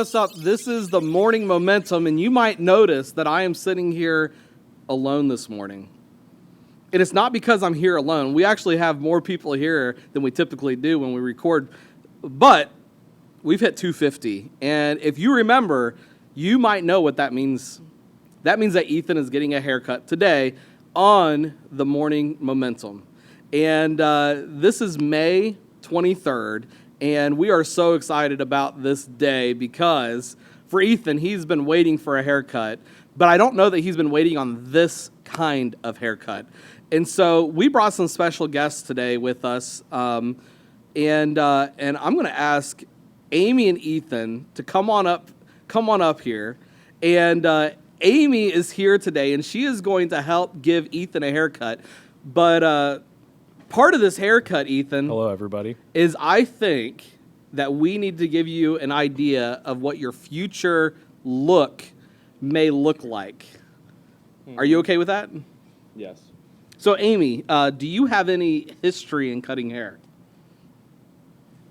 what's up? This is the Morning Momentum, and you might notice that I am sitting here alone this morning. And it's not because I'm here alone. We actually have more people here than we typically do when we record. But we've hit 250. And if you remember, you might know what that means. That means that Ethan is getting a haircut today on the Morning Momentum. And this is May 23rd. And we are so excited about this day because for Ethan, he's been waiting for a haircut. But I don't know that he's been waiting on this kind of haircut. And so we brought some special guests today with us. And I'm going to ask Amy and Ethan to come on up here. And Amy is here today, and she is going to help give Ethan a haircut. But part of this haircut, Ethan. Hello, everybody. Is I think that we need to give you an idea of what your future look may look like. Are you okay with that? Yes. So, Amy, do you have any history in cutting hair?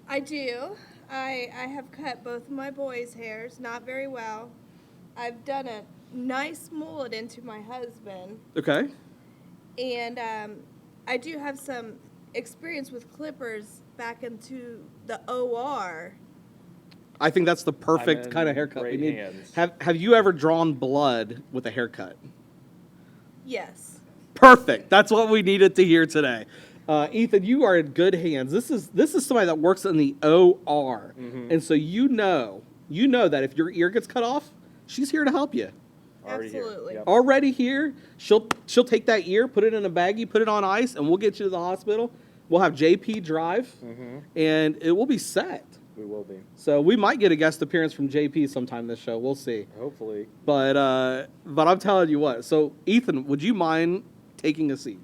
I do. I have cut both of my boys' hairs, not very well. I've done a nice mullet into my husband. Okay. And I do have some experience with clippers back into the OR. I think that's the perfect kind of haircut we need. Hands. Have you ever drawn blood with a haircut? Yes. Perfect. That's what we needed to hear today. Ethan, you are in good hands. This is somebody that works in the OR. Mm-hmm. And so you know that if your ear gets cut off, she's here to help you. Absolutely. Yep. Already here. She'll take that ear, put it in a baggie, put it on ice, and we'll get you to the hospital. We'll have JP drive, and it will be set. We will be. So we might get a guest appearance from JP sometime this show. We'll see. Hopefully. But I'm telling you what. So Ethan, would you mind taking a seat?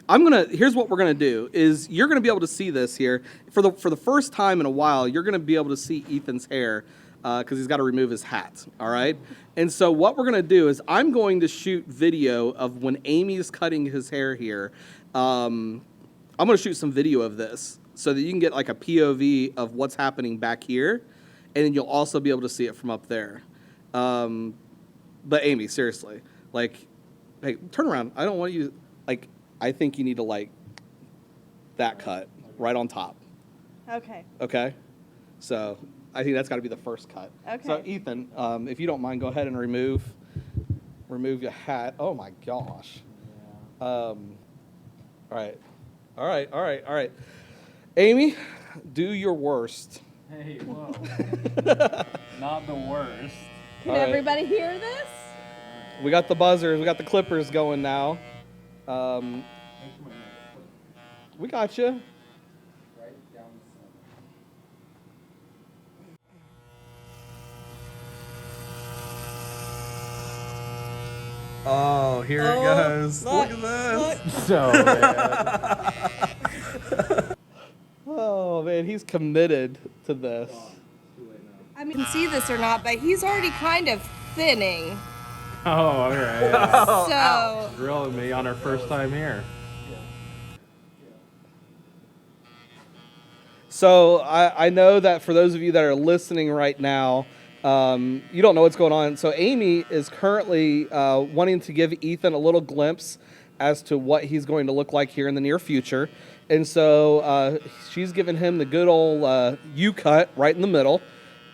Here's what we're gonna do is you're gonna be able to see this here for the first time in a while. You're gonna be able to see Ethan's hair because he's got to remove his hat. All right. And so what we're gonna do is I'm going to shoot video of when Amy is cutting his hair here. I'm gonna shoot some video of this so that you can get like a POV of what's happening back here, and then you'll also be able to see it from up there. But Amy, seriously, like, hey, turn around. I don't want you like. I think you need to like that cut right on top. Okay. Okay? So I think that's got to be the first cut. Okay. So Ethan, if you don't mind, go ahead and remove your hat. Oh my gosh. Yeah. All right. Amy, do your worst. Hey, whoa. Not the worst. Can everybody hear this? We got the buzzers. We got the clippers going now. We got you. Right down the center. Oh, here it goes. Look at this. So bad. Oh, man, he's committed to this. I mean, you can see this or not, but he's already kind of thinning. Oh, all right. So Grilling me on our first time here. So I know that for those of you that are listening right now, you don't know what's going on. So Amy is currently wanting to give Ethan a little glimpse as to what he's going to look like here in the near future. And so she's giving him the good old U-cut right in the middle.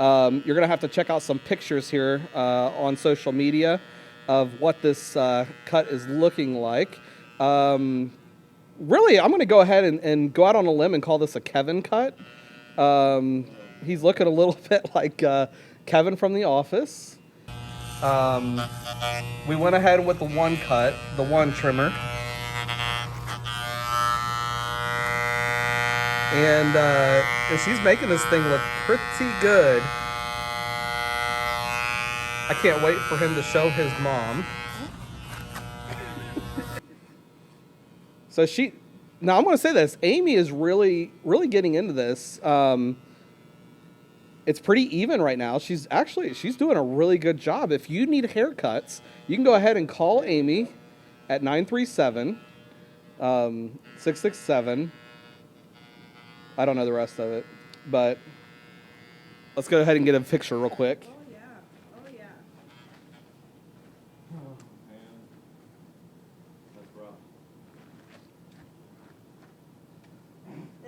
You're going to have to check out some pictures here on social media of what this cut is looking like. Really, I'm going to go ahead and go out on a limb and call this a Kevin cut. He's looking a little bit like Kevin from The Office. We went ahead with the one cut, the one trimmer. And she's making this thing look pretty good. I can't wait for him to show his mom. So now I'm going to say this. Amy is really, really getting into this. It's pretty even right now. She's doing a really good job. If you need haircuts, you can go ahead and call Amy at 937-667. I don't know the rest of it, but Let's go ahead and get a picture real quick. Oh yeah. Oh yeah. That's rough.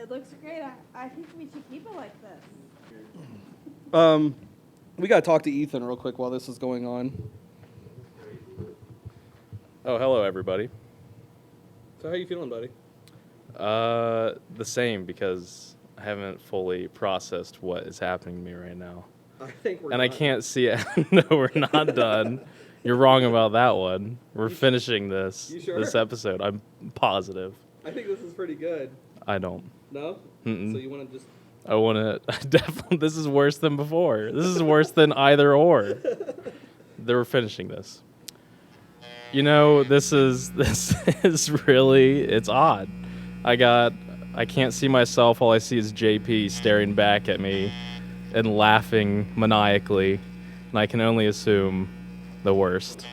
It looks great. I think we should keep it like this. We got to talk to Ethan real quick while this is going on. Oh, hello, everybody. So how you feeling, buddy? The same, because I haven't fully processed what is happening to me right now. I think we're And I can't see it. No, we're not done. You're wrong about that one. We're finishing this You sure? this episode. I'm positive. I think this is pretty good. I don't. No? Mm-mm. So you want to just... I want to definitely. This is worse than before. This is worse than either or. They're finishing this. You know, this is really, it's odd. I can't see myself. All I see is JP staring back at me and laughing maniacally, and I can only assume the worst.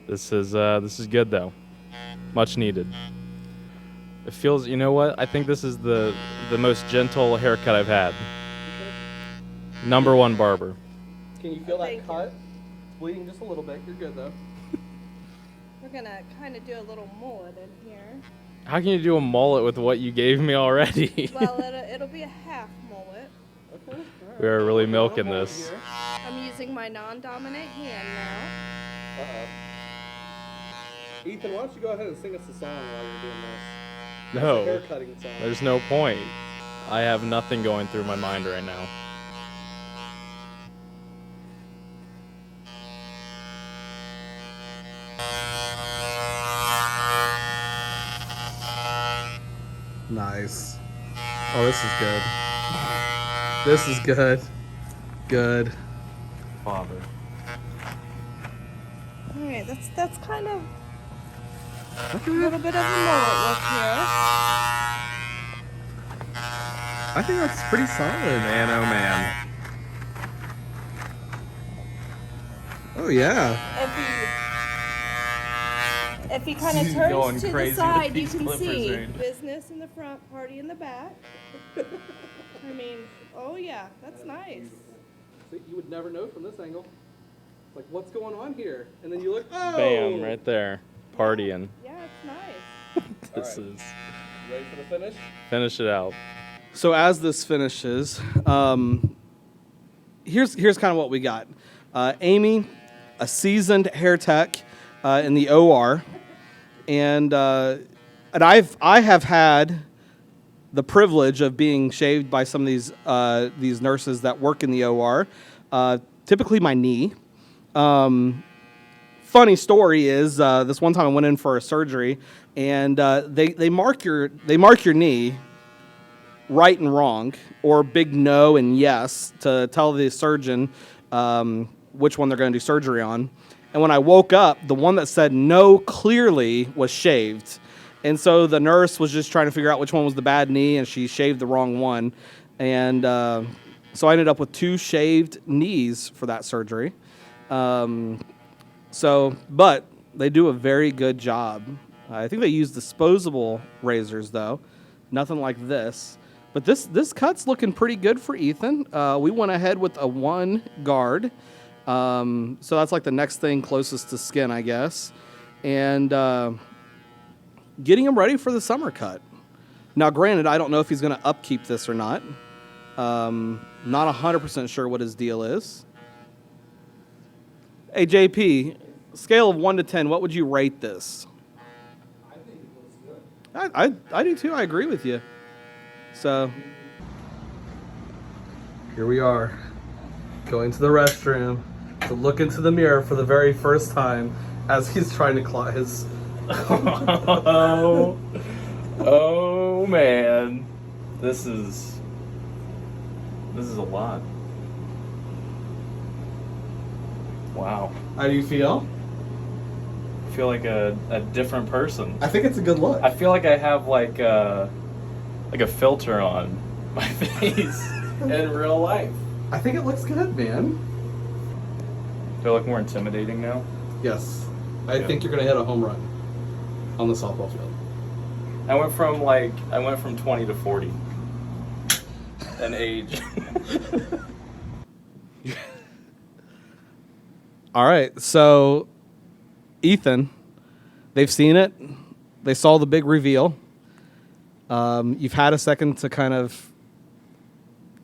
This is good though. Much needed. It feels, you know what? I think this is the most gentle haircut I've had. Number one barber. Can you feel that Thank cut? It's bleeding just a little bit. You're good, though. We're gonna kind of do a little mullet in here. How can you do a mullet with what you gave me already? Well, it'll be a half mullet. Okay. All right. We are really Well, milking we'll this. here. I'm using my non-dominant hand now. Uh-oh. Ethan, why don't you go ahead and sing us a song while you're doing this? It's a No, haircutting song. there's no point. I have nothing going through my mind right now. Nice. Oh, this is good. This is good. Good. Father. All right, that's kind of a little bit of a mullet look here. I think that's pretty solid, man. Oh, man. Oh, yeah. If he kind of He's going turns to the crazy with side, you these can clippers see right now. business in the front, party in the back. I mean, oh yeah, that's nice. See, you would never know from this angle. It's like, what's going on here? And then you look, oh! Bam, right there. Partying. Yeah, it's nice. This All right. is. Ready for the finish? Finish it out. So as this finishes, here's kind of what we got. Amy, a seasoned hair tech in the OR, and I have had the privilege of being shaved by some of these nurses that work in the OR. Typically my knee. Funny story is this one time I went in for a surgery, and they mark your knee right and wrong, or big no and yes, to tell the surgeon which one they're going to do surgery on. And when I woke up, the one that said no clearly was shaved. And so the nurse was just trying to figure out which one was the bad knee, and she shaved the wrong one. And so I ended up with 2 shaved knees for that surgery. But they do a very good job. I think they use disposable razors, though. Nothing like this. But this cut's looking pretty good for Ethan. We went ahead with a 1 guard. So that's like the next thing closest to skin, I guess. And getting him ready for the summer cut. Now, granted, I don't know if he's going to upkeep this or not. Not 100% sure what his deal is. Hey, JP, scale of 1 to 10, what would you rate this? I think it looks good. I do too. I agree with you. So, here we are, going to the restroom to look into the mirror for the very first time as he's trying to claw his... Oh man, this is a lot. Wow, How do you feel? I feel like a different person. I think it's a good look. I feel like I have like a filter on my face in real life. I think it looks good, man. Do I look more intimidating now? Yes. I Yeah. think you're going to hit a home run on the softball field. I went from 20 to 40. and age. All right, so Ethan, they've seen it. They saw the big reveal. You've had a second to kind of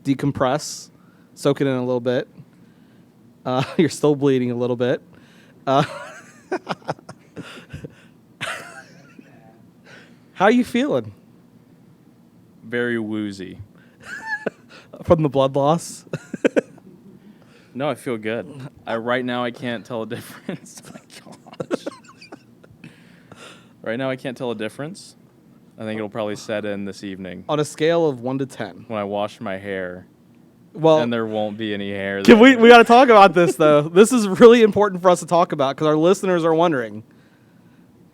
decompress, soak it in a little bit. You're still bleeding a little bit. How you feeling Very woozy. from the blood loss? No, I feel good. Right now I can't tell a difference. Oh my gosh. Right now I can't tell a difference. I think it'll probably set in this evening On a scale of 1 to 10. when I wash my hair, Well, and there won't be any hair. can there. we got to talk about this, though. This is really important for us to talk about because our listeners are wondering.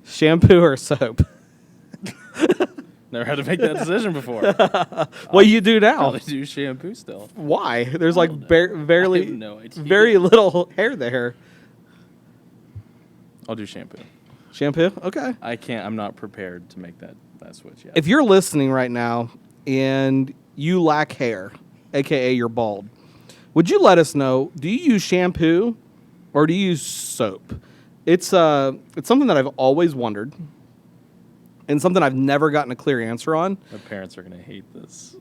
Shampoo or soap? Never had to make that decision before. Well, you do now. Probably do shampoo still. Why? There's like I barely, have no idea. very little hair there. I'll do shampoo. Shampoo? Okay. I can't. I'm not prepared to make that switch yet. If you're listening right now and you lack hair, aka you're bald, would you let us know? Do you use shampoo or do you use soap? It's something that I've always wondered, and something I've never gotten a clear answer on. My parents are gonna hate this.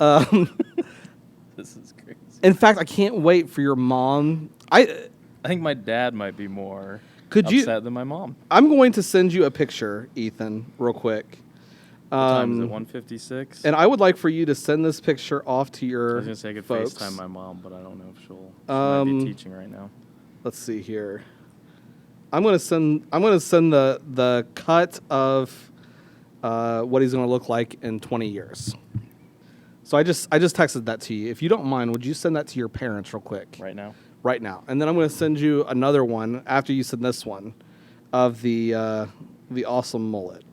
This is crazy. In fact, I can't wait for your mom. I think my dad might be more Could you- upset than my mom. I'm going to send you a picture, Ethan, real quick. What time is it? 1:56. And I would like for you to send this picture off to I your was gonna say I could folks. FaceTime my mom, but I don't know if she might be teaching right now. Let's see here. I'm gonna send the cut of what he's gonna look like in 20 years. So I just texted that to you. If you don't mind, would you send that to your parents real quick? Right now. Right now. And then I'm gonna send you another one after you send this one of the awesome mullet.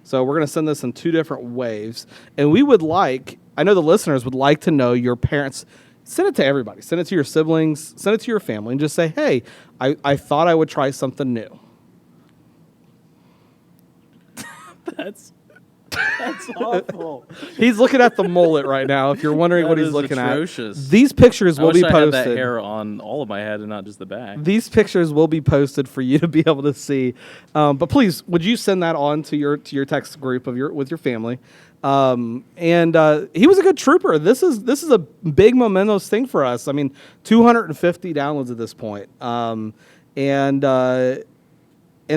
So we're gonna send this in 2 different waves, and we would like. I know the listeners would like to know your parents. Send it to everybody. Send it to your siblings. Send it to your family, and just say, "Hey, I thought I would try something new." That's awful. He's looking at the mullet right now. If you're wondering what That he's is looking atrocious. at, these pictures I will wish be I had posted. that hair on all of my head and not just the back. These pictures will be posted for you to be able to see. But please, would you send that on to your text group with your family? And he was a good trooper. This is a big momentous thing for us. I mean, 250 downloads at this point. And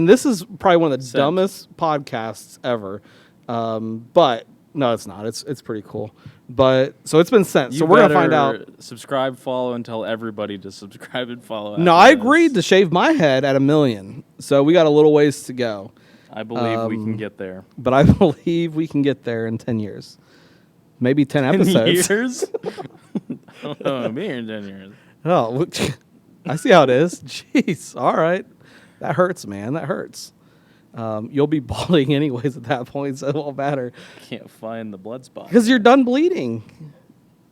this is probably one of the dumbest podcasts ever. But no, it's not. It's pretty cool. But so it's been sent. So we're gonna find out. Subscribe, follow, and tell everybody to subscribe and follow. No, I agreed to shave my head at 1 million. So we got a little ways to go. I believe we can get there. But I believe we can get there in 10 years. Maybe 10 episodes. Years? I don't know. I'll be here in 10 years. Oh, I see how it is. Jeez. All right. That hurts, man. That hurts. You'll be balding anyways at that point, so it won't matter. Can't find the blood spot. Because you're done bleeding.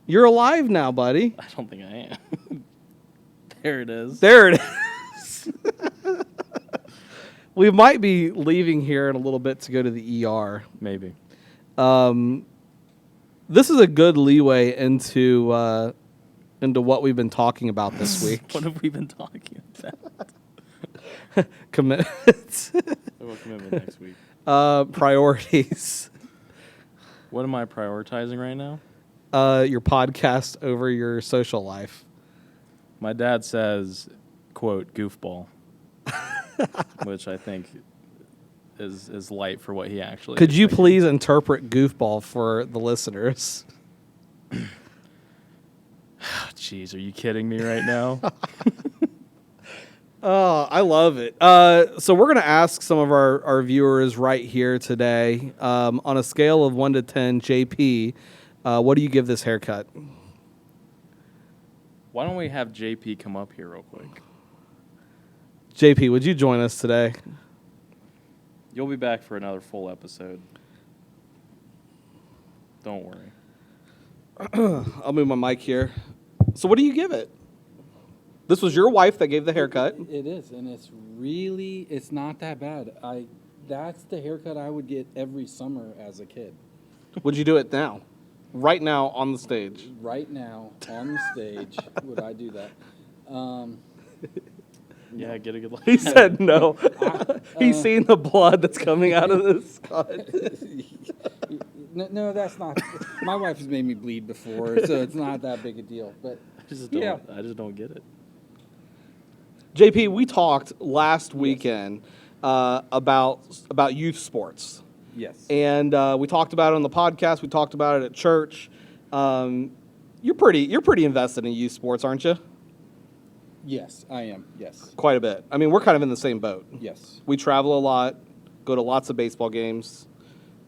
You're alive now, buddy. I don't think I am. There it is. There it is. We might be leaving here in a little bit to go to the ER. Maybe. This is a good leeway into what we've been talking about this week. What have we been talking about? Commitments. What commitment next week? Priorities. What am I prioritizing right now? Your podcast over your social life. My dad says, quote, goofball, which I think is light for what he actually Could is you thinking. please interpret goofball for the listeners? Jeez, are you kidding me right now? Oh, I love it. So we're going to ask some of our viewers right here today, on a scale of 1 to 10, JP, what do you give this haircut? Why don't we have JP come up here real quick? JP, would you join us today? You'll be back for another full episode. Don't worry. I'll move my mic here. So what do you give it? This was your wife that gave the haircut. It is, and it's not that bad. That's the haircut I would get every summer as a kid. Would you do it now? Right now on the stage. Right now on the stage, would I do that? Yeah, get a good look. He said no. He's seen the blood that's coming out of this cut. No, that's not. My wife has made me bleed before, so it's not that big a deal. But I just don't get it. JP, we talked last weekend about youth sports. yes, And we talked about it on the podcast. We talked about it at church. You're pretty invested in youth sports, aren't you? yes, I am. Yes, Quite a bit. I mean, we're kind of in the same boat. yes. We travel a lot, go to lots of baseball games,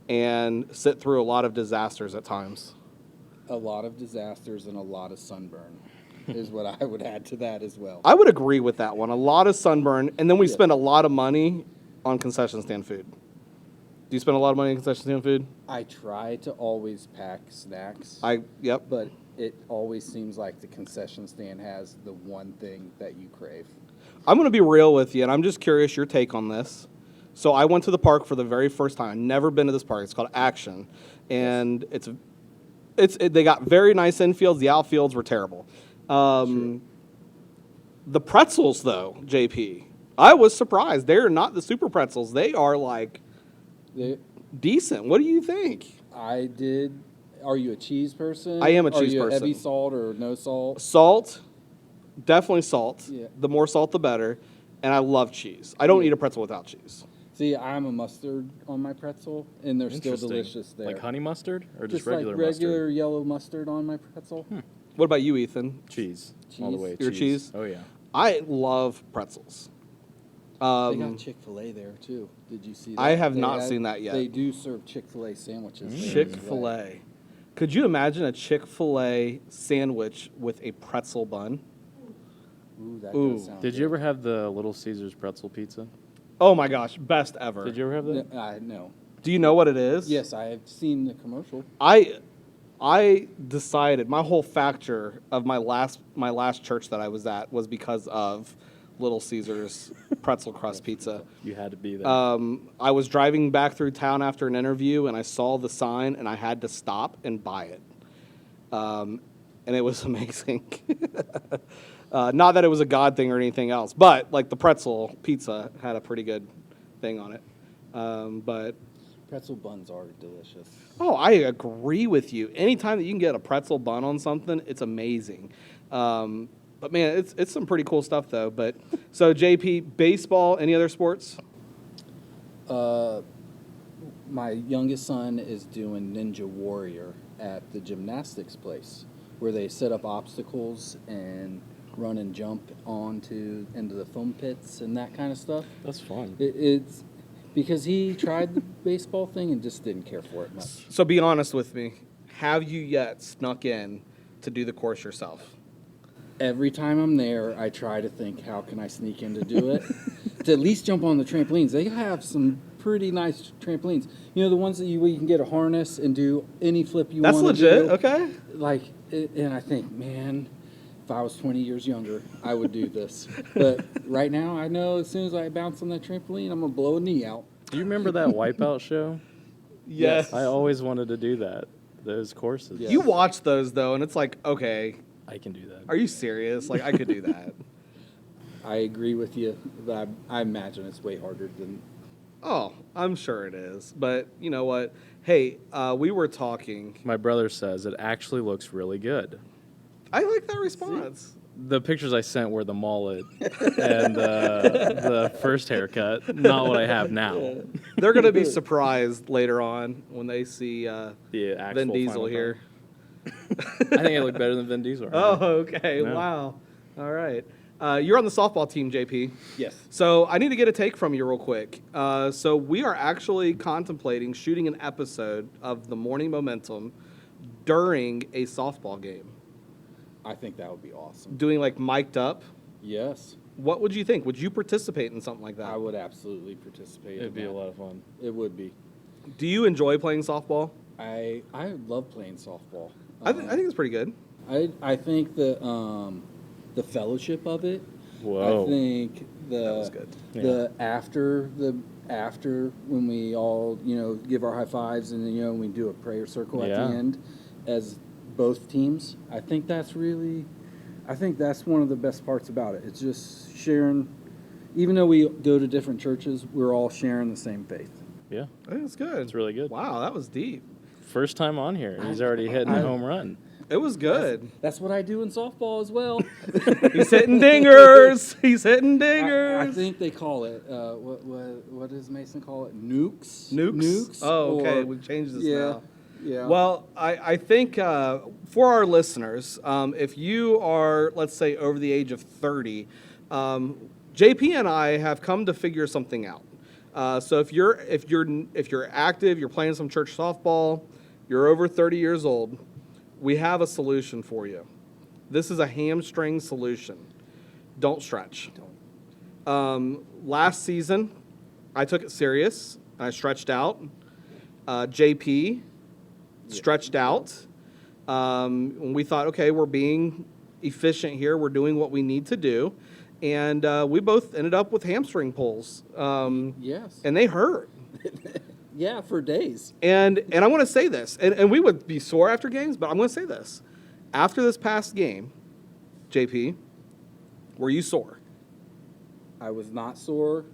and sit through a lot of disasters at times. A lot of disasters and a lot of sunburn is what I would add to that as well. I would agree with that one. A lot of sunburn, and then we Yeah. spend a lot of money on concession stand food. Do you spend a lot of money on concession stand food? I try to always pack snacks, Yep. but it always seems like the concession stand has the one thing that you crave. I'm going to be real with you, and I'm just curious your take on this. So I went to the park for the very first time. I've never been to this park. It's called Action, and they got very nice infields. The outfields were terrible. The pretzels, though, JP, I was surprised. They're not the super pretzels. They are like They, decent. What do you think? I did. Are you a cheese person? I am a cheese Are you person. heavy salt or no salt? Salt, definitely salt. Yeah. The more salt, the better. And I love cheese. I don't Yeah. eat a pretzel without cheese. See, I'm a mustard on my pretzel, and they're still Interesting. delicious there. Like honey mustard or just, Just regular like regular mustard? yellow mustard on my pretzel. What about you, Ethan? Cheese. All the Cheese? way. Your cheese? Oh, yeah. I I love pretzels. they got Chick-fil-A there too. Did you see that? I have They not seen that yet. They do serve Chick-fil-A sandwiches. there as Chick-fil-A. well. Could you imagine a Chick-fil-A sandwich with a pretzel bun? Ooh, that Ooh. does sound Did good. you ever have the Little Caesars pretzel pizza? Oh my gosh, best ever. Did you ever have that? No. Do you know what it is? Yes, I have seen the commercial. I decided my whole factor of my last church that I was at was because of Little Caesars pretzel crust pizza. You had to be there. I was driving back through town after an interview and I saw the sign and I had to stop and buy it. And it was amazing. Not that it was a God thing or anything else, but like the pretzel pizza had a pretty good thing on it. But Pretzel buns are delicious. oh, I agree with you. Anytime that you can get a pretzel bun on something, it's amazing. But man, it's some pretty cool stuff though. But so JP, baseball, any other sports? My youngest son is doing Ninja Warrior at the gymnastics place, where they set up obstacles and run and jump into the foam pits and that kind of stuff. That's fun. It's because he tried the baseball thing and just didn't care for it much. So be honest with me. Have you yet snuck in to do the course yourself? Every time I'm there, I try to think, how can I sneak in to do it? To at least jump on the trampolines. They have some pretty nice trampolines. You know, the ones that you can get a harness and do any flip you want That's to legit. do. Okay. Like, and I think, man, if I was 20 years younger, I would do this. But right now, I know as soon as I bounce on that trampoline, I'm going to blow a knee out. Do you remember that Wipeout show? Yes. I always wanted to do that. Those courses. Yeah. You watch those though, and it's like, okay, I can do that. are you serious? Like, I could do that. I agree with you, but I imagine it's way harder than... Oh, I'm sure it is. But you know what? Hey, we were talking. My brother says it actually looks really good. I like that response. The pictures I sent were the mullet and the first haircut, not what I have now. They're going to be surprised later on when they see The actual Vin Diesel final here. product. I think I look better than Vin Diesel. Right now. Oh, okay. Yeah. Wow. All right. You're on the softball team, JP. Yes. So I need to get a take from you real quick. So we are actually contemplating shooting an episode of the Morning Momentum during a softball game, I think that would be awesome. doing like mic'd up. Yes. What would you think? Would you participate in something like that? I would absolutely participate. It'd in be a that. lot of fun. It would be. Do you enjoy playing softball? I love playing softball. I think it's pretty good. I think the fellowship of it. Whoa. I think That was good. the after when we all give our high fives and then we do a prayer circle at Yeah. the end. as both teams. I think that's one of the best parts about it. It's just sharing. Even though we go to different churches, we're all sharing the same faith. Yeah, I think it's good. it's really good. Wow, that was deep. First time on here, he's already hitting a home run. It was good. That's what I do in softball as well. He's hitting dingers. He's hitting dingers. I think they call it, what does Mason call it? Nukes? Nukes? Oh, okay. Or- We've changed this yeah, now. Yeah. Well, I think for our listeners, if you are, let's say, over the age of 30, JP and I have come to figure something out. So if you're active, you're playing some church softball, you're over 30 years old, we have a solution for you. This is a hamstring solution. Don't stretch. Last season, I took it serious. I stretched out. JP stretched out. When we thought, okay, we're being efficient here. We're doing what we need to do. And we both ended up with hamstring pulls. Yes. And they hurt. Yeah, for days. And I want to say this, and we would be sore after games, but I'm going to say this. After this past game, JP, were you sore? I was not sore.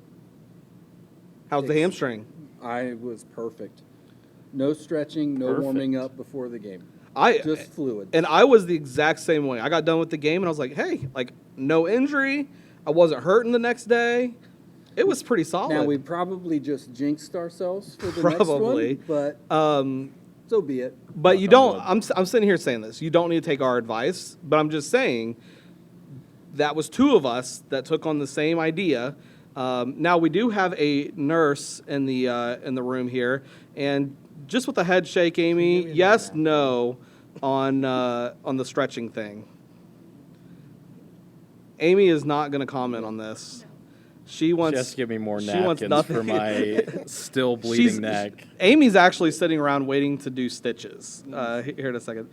How's the hamstring? I was perfect. No stretching, no Perfect. warming up before the game. I Just fluid. And I was the exact same way. I got done with the game, and I was like, hey, like, no injury. I wasn't hurting the next day. It was pretty solid. Now, we probably just jinxed ourselves for the Probably. next one, but so be it. But you Knock don't, on I'm sitting here saying this. You don't need to take our advice, but I'm just saying that was two of us that took on the same idea. Now, we do have a nurse in the room here, and just with a head shake, Amy, yes, no, on the stretching thing. Amy is not going to comment on this. She wants. She has to give me more she wants napkins nothing. for my still bleeding neck. Amy's actually sitting around waiting to do stitches. Here in a second.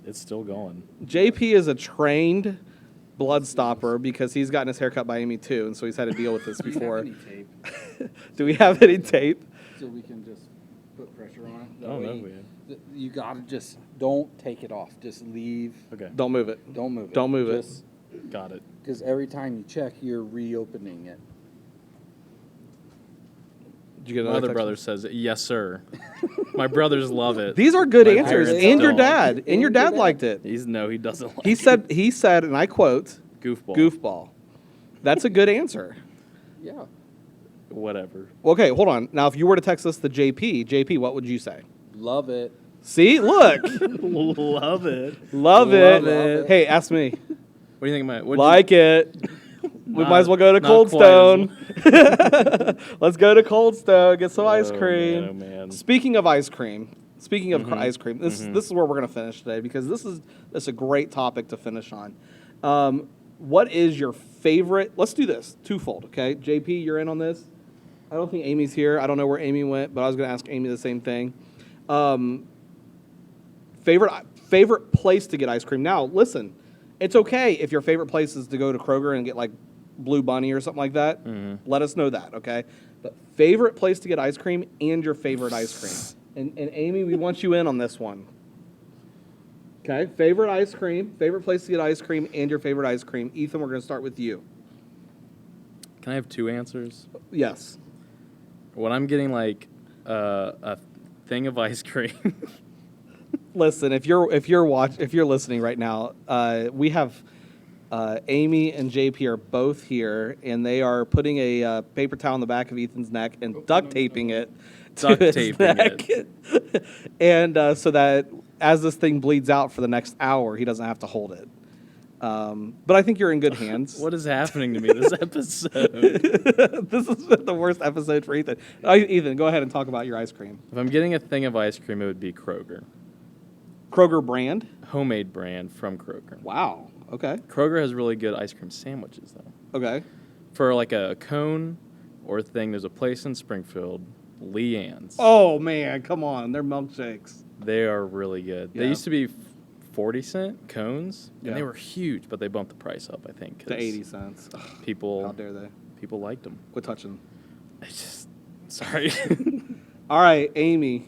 It's still going. JP is a trained blood stopper because he's gotten his hair cut by Amy too, and so he's had to deal with this before. Do we have any tape Do we have any tape? so we can just put pressure on it? I don't know if we have. You gotta just don't take it off. Just leave. Okay, Don't move it. Don't move it. Don't move it. got it. Because every time you check, you're reopening it. Did you get My another other text? brother says, yes, sir. My brothers love it. These are good My answers, parents and your don't. dad, and And your your dad dad. liked it. He doesn't like He said, and I quote, goofball. "Goofball." That's a good answer. Yeah. Whatever. Okay, hold on. Now, if you were to text us the JP, what would you say? Love it. See, look, Love it. love it. Love it. Hey, ask me. What do you think of my? Like it. We Not- might as well go to not Cold quite as Stone. Let's go to Cold Stone, get some ice Oh, cream. man, oh, man. Speaking of ice cream, ice cream, this is where we're going to finish today because this is a great topic to finish on. What is your favorite? Let's do this twofold, okay? JP, you're in on this. I don't think Amy's here. I don't know where Amy went, but I was going to ask Amy the same thing. Favorite place to get ice cream. Now, listen, it's okay if your favorite place is to go to Kroger and get like Blue Bunny or something like that. Let us know that, okay? But favorite place to get ice cream and your favorite ice cream. And Amy, we want you in on this one. Okay, favorite ice cream, favorite place to get ice cream, and your favorite ice cream. Ethan, we're going to start with you. Can I have two answers? Yes. When I'm getting like a thing of ice cream. Listen, if you're listening right now, we have Amy and JP are both here, and they are putting a paper towel on the back of Ethan's neck and duct taping it to Duct his taping neck. And so that as this thing bleeds out for the next hour, he doesn't have to hold it. But I think you're in good hands. What is happening to me this episode? This is the worst episode for Ethan. Ethan, go ahead and talk about your ice cream. If I'm getting a thing of ice cream, it would be Kroger. Kroger brand? Homemade brand from Kroger. Wow. Okay. Kroger has really good ice cream sandwiches, though. Okay. For like a cone or a thing, there's a place in Springfield, Leanne's. Oh, man. Come on. They're milkshakes. They are really good. Yeah. They used to be 40-cent cones, Yeah. and they were huge, but they bumped the price up, I think. 'cause To 80 cents. Ugh, People, how dare they? people liked them. Quit touching. I just, sorry. All right, Amy.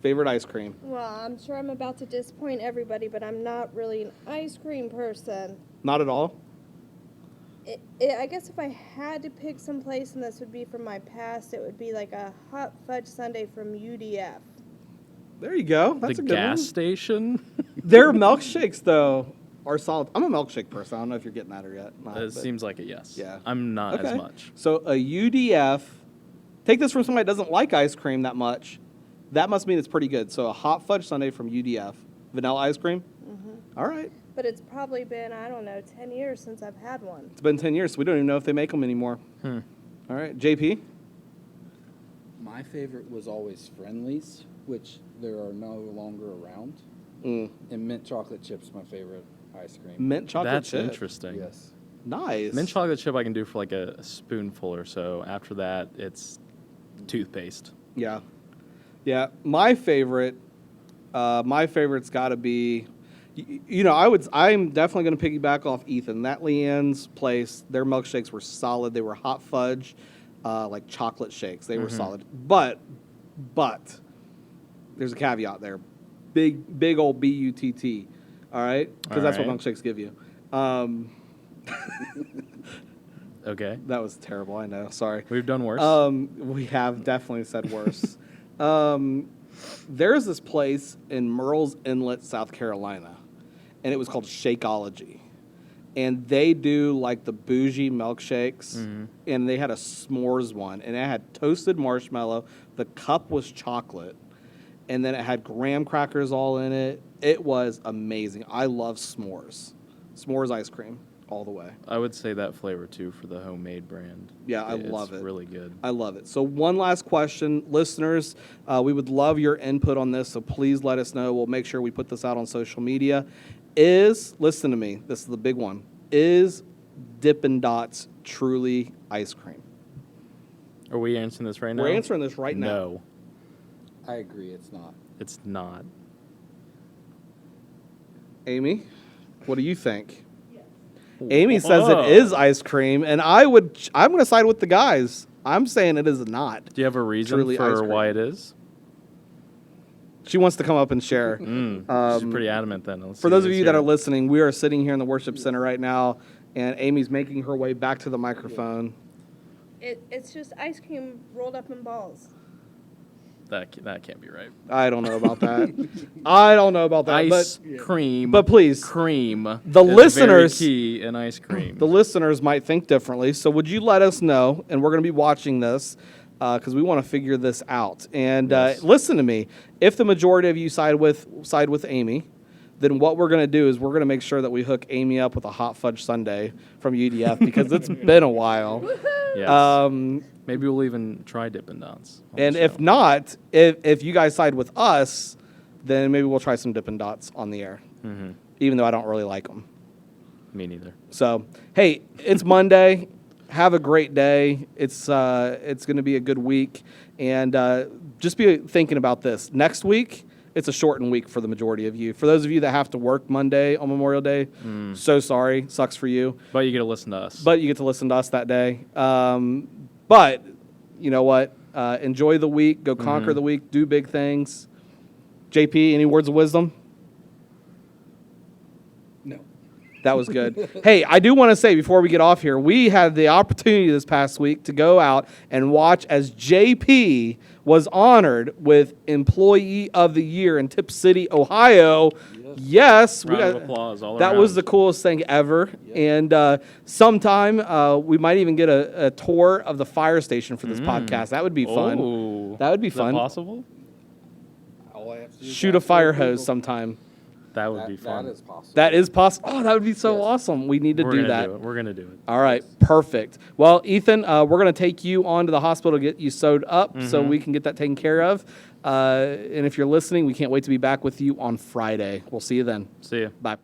Favorite ice cream? Well, I'm sure I'm about to disappoint everybody, but I'm not really an ice cream person. Not at all? I guess if I had to pick some place, and this would be from my past, it would be like a hot fudge sundae from UDF. There you go. That's The a good gas one. station. Their milkshakes, though, are solid. I'm a milkshake person. I don't know if you're getting that or yet. Not, It but- seems like a yes. Yeah. I'm not Okay. as much. So a UDF, take this from somebody that doesn't like ice cream that much. That must mean it's pretty good. So a hot fudge sundae from UDF. Vanilla ice cream? Mm-hmm. All right. But it's probably been, I don't know, 10 years since I've had one. It's been 10 years, so we don't even know if they make them anymore. All right. JP? My favorite was always Friendlies, which there are no longer around. Mm. And mint chocolate chips, my favorite ice cream. Mint chocolate That's chip. interesting. Yes. Nice. Mint chocolate chip I can do for like a spoonful or so. After that, it's toothpaste. Yeah. Yeah. My favorite's got to be, I'm definitely going to piggyback off Ethan. That Leanne's place, their milkshakes were solid. They were hot fudge, like chocolate shakes. They were solid. But there's a caveat there. Big old BUTT. All right? Because that's what All right. milkshakes give you. Okay. That was terrible. I know. Sorry. We've done worse. We have definitely said worse. There's this place in Murrells Inlet, South Carolina, and it was called Shakeology. And they do like the bougie milkshakes, and they had a s'mores one, and it had toasted marshmallow. The cup was chocolate, and then it had graham crackers all in it. It was amazing. I love s'mores. S'mores ice cream all the way. I would say that flavor too for the homemade brand. Yeah, I It's love it. really good. I love it. So one last question. Listeners, we would love your input on this, so please let us know. We'll make sure we put this out on social media. Listen to me, this is the big one, is Dippin' Dots truly ice cream? Are we answering this right now? We're answering this right now. No, I agree, it's not. it's not. Amy, what do you think? Amy says Whoa. it is ice cream, and I'm going to side with the guys. I'm saying it is not. Do you have a reason Truly ice for cream. why it is? She wants to come up and share. She's pretty adamant then. Let's For see those of who's you that here. are listening, we are sitting here in the worship center right now, and Amy's making her way back to the microphone. It's just ice cream rolled up in balls. That can't be right. I don't know about that. I don't know about that. Ice cream. but please, cream. the is listeners- very key in ice cream. the listeners might think differently. So would you let us know? And we're going to be watching this because we want to figure this out. And Yes. listen to me. If the majority of you side with Amy, then what we're going to do is we're going to make sure that we hook Amy up with a hot fudge sundae from UDF because it's been a while. Yes. Maybe we'll even try Dippin' Dots. on the And if show. not, if you guys side with us, then maybe we'll try some Dippin' Dots on the air, even though I don't really like them. Me neither. So, hey, it's Monday. Have a great day. It's going to be a good week. And just be thinking about this. Next week, it's a shortened week for the majority of you. For those of you that have to work Monday on Memorial Day, so sorry. Sucks for you. But you get to listen to us. But you get to listen to us that day. But you know what? Enjoy the week. Go conquer the week. Do big things. JP, any words of wisdom? No. That was good. Hey, I do want to say before we get off here, we had the opportunity this past week to go out and watch as JP was honored with Employee of the Year in Tipp City, Ohio. Yes, Round of applause all that around. was the coolest thing ever. And sometime we might even get a tour of the fire station for this podcast. That would be fun. Oh. That would be Is fun. that possible? All I have to do is Shoot a ask fire for hose approval. sometime. That would be fun. That is possible. That is possible. Oh, that would be so Yes. awesome. We need to We're do gonna that. Do it. We're gonna do it. All right, perfect. Well, Ethan, we're going to take you on to the hospital to get you sewed up so we can get that taken care of. And if you're listening, we can't wait to be back with you on Friday. We'll see you then. See ya. Bye.